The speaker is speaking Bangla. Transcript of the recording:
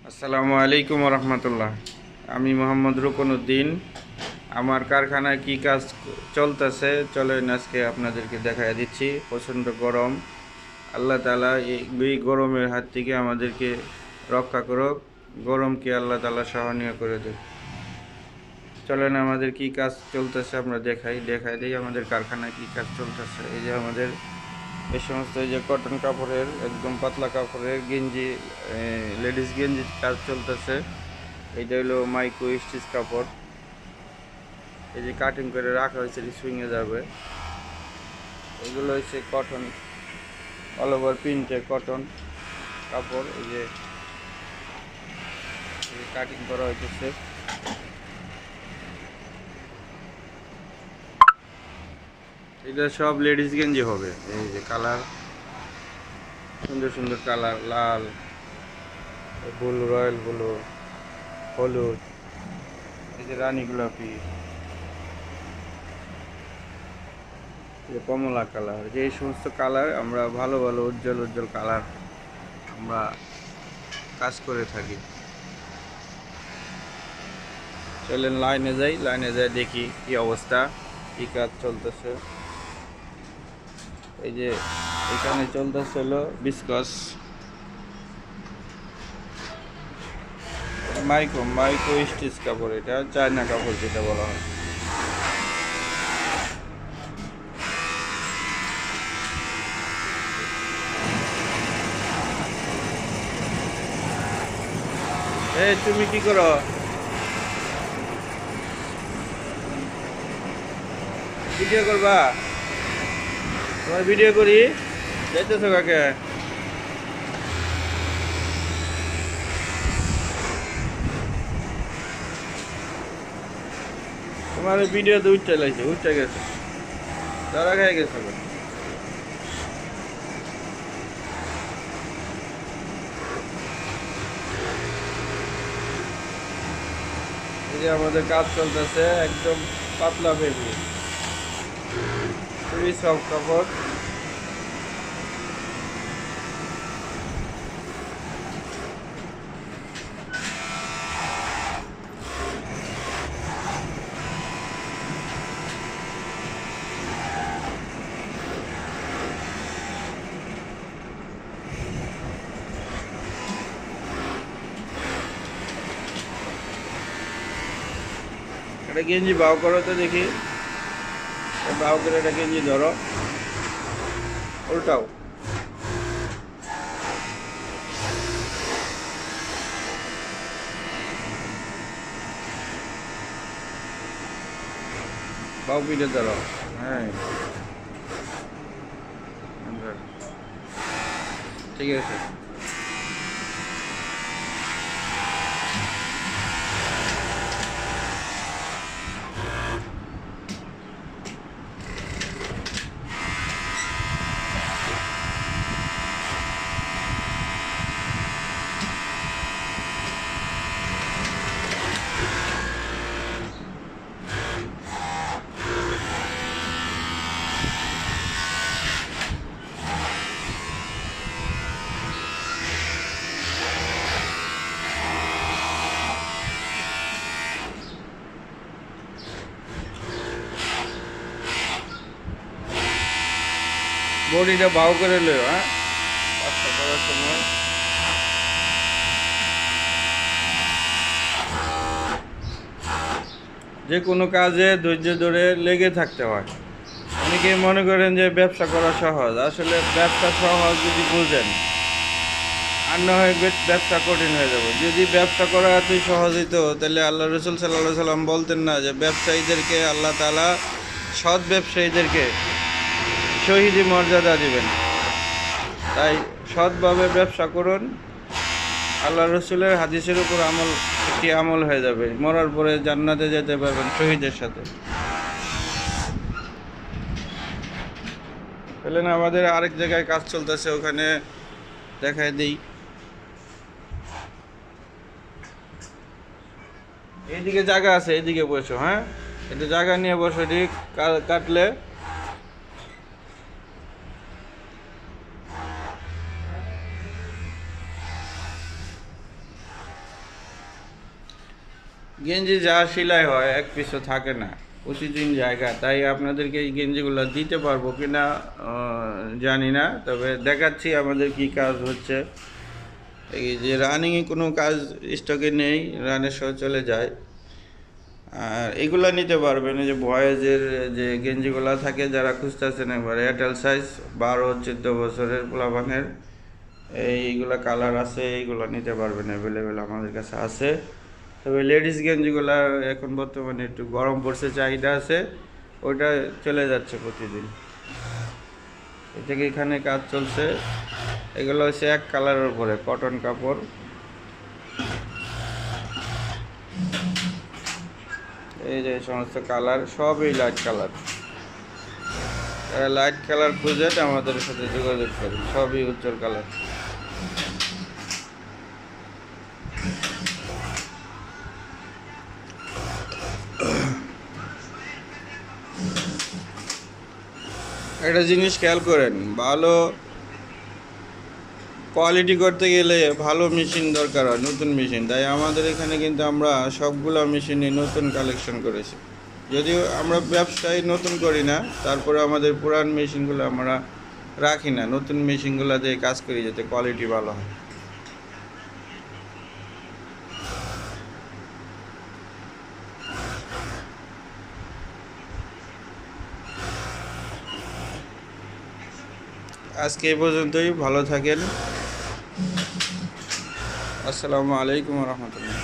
আসসালামু আলাইকুম রহমতুল্লাহ। আমি মোহাম্মদ রুকনউদ্দিন। আমার কারখানায় কি কাজ চলতেছে চলেন আজকে আপনাদেরকে দেখায় দিচ্ছি। প্রচণ্ড গরম। আল্লাহ তাআলা এই গরমের হাত থেকে আমাদেরকে রক্ষা করুক। গরমকে আল্লাহ তাআলা সহনীয় করে দেয়। চলেন আমাদের কি কাজ চলতেছে আমরা দেখাই দিই আমাদের কারখানায় কি কাজ চলতেছে। এই যে আমাদের এই সমস্ত এই যে কটন কাপড়ের একদম পাতলা কাপড়ের গেঞ্জি, লেডিস গেঞ্জির কাজ চলতেছে। এইটা হলো মাইক্রো স্টিচ কাপড়। এই যে কাটিং করে রাখা হয়েছে, সুইংয়ে যাবে। এগুলো হচ্ছে কটন, অল ওভার প্রিন্টের কটন কাপড়। এই যে কাটিং করা হইতেছে। এটা সব লেডিস গেঞ্জি হবে। এই যে কালার, সুন্দর সুন্দর কালার, লাল, ব্লু, রয়্যাল ব্লু, হলুদ, এই যে রানী গোলাপি, কমলা কালার, যে এই সমস্ত কালার আমরা ভালো ভালো উজ্জ্বল উজ্জ্বল কালার আমরা কাজ করে থাকি। চলেন লাইনে যাই দেখি কি অবস্থা, কি কাজ চলতেছে। এই যে এখানে চলতেছে হলো বিস্কস মাইক্রো স্টিচ কাপড়। এটা চায়না কাপড় যেটা বলা হয়। এই তুমি কি করো? ভিডিও করবা? তোমার ভিডিও করি, যাইতেছো কাকে? তোমার ভিডিও তো উঠে গেছে, ধরা খেয়ে গেছে। এই যে আমাদের কাজ চলতেছে, একদম পাতলা ফেব্রিক, খুবই সফট কাপড়। একটা গেঞ্জি বাউ করো তো দেখি। বাউ করে একটা গেঞ্জি ধরো, উল্টাও। বাউ পিঠে ধরো। হ্যাঁ, ঠিক আছে। বডিটা বাউ করে লো। হ্যাঁ, কাজটা করার সময় যে কোনো কাজে ধৈর্য ধরে লেগে থাকতে হয়। অনেকে মনে করেন যে ব্যবসা করা সহজ, আসলে ব্যবসা সহজ যদি বুঝেন, আর না হয় ব্যবসা কঠিন হয়ে যাবে। যদি ব্যবসা করা এতই সহজ হইতো তাহলে আল্লাহ রসুল সাল্লাহ সাল্লাম বলতেন না যে ব্যবসায়ীদেরকে আল্লাহ তাআলা, সৎ ব্যবসায়ীদেরকে শহীদি মর্যাদা দিবেন। তাই সৎভাবে ব্যবসা করুন। আল্লাহ রসুলের হাদিসের উপর একটি আমল হয়ে যাবে, মরার পরে জান্নাতে যেতে পারবেন শহীদের সাথে। পেলেন আমাদের আরেক জায়গায় কাজ চলতেছে, ওখানে দেখায় দিই। এইদিকে জায়গা আছে, এইদিকে বসো। হ্যাঁ, একটু জায়গা নিয়ে বসো, ঠিক কাটলে। গেঞ্জি যা সেলাই হয় এক পিসও থাকে না, প্রতিদিন জায়গা, তাই আপনাদেরকে এই গেঞ্জিগুলো দিতে পারবো কি না জানি না, তবে দেখাচ্ছি আমাদের কি কাজ হচ্ছে। এই যে রানিংয়ে কোনো কাজ স্টকে নেই, রানের সহ চলে যায়। আর এগুলা নিতে পারবেন, এই যে বয়েজের যে গেঞ্জিগুলো থাকে, যারা খুঁজতেছেন একবার এয়ারটেল সাইজ 12-14 বছরের পোলাপানের, এইগুলা কালার আছে, এইগুলো নিতে পারবেন, অ্যাভেলেবেল আমাদের কাছে আছে। তবে লেডিস গেঞ্জিগুলা এখন বর্তমানে একটু গরম পড়ছে, চাহিদা আছে, ওইটা চলে যাচ্ছে প্রতিদিন। এই থেকে এখানে কাজ চলছে। এগুলো হচ্ছে এক কালারের উপরে কটন কাপড়। এই যে সমস্ত কালার সবই লাইট কালার, লাইট কালার খুঁজে আমাদের সাথে যোগাযোগ করি, সবই উজ্জ্বল কালার। একটা জিনিস খেয়াল করেন, ভালো কোয়ালিটি করতে গেলে ভালো মেশিন দরকার হয়, নতুন মেশিন। তাই আমাদের এখানে কিন্তু আমরা সবগুলো মেশিনে নতুন কালেকশন করেছি। যদিও আমরা ব্যবসায় নতুন করি না, তারপরে আমাদের পুরান মেশিনগুলো আমরা রাখি না, নতুন মেশিনগুলো দিয়ে কাজ করি যাতে কোয়ালিটি ভালো হয়। আজকে এই পর্যন্তই, ভালো থাকেন। আসসালামু আলাইকুম রহমতুল্লাহ।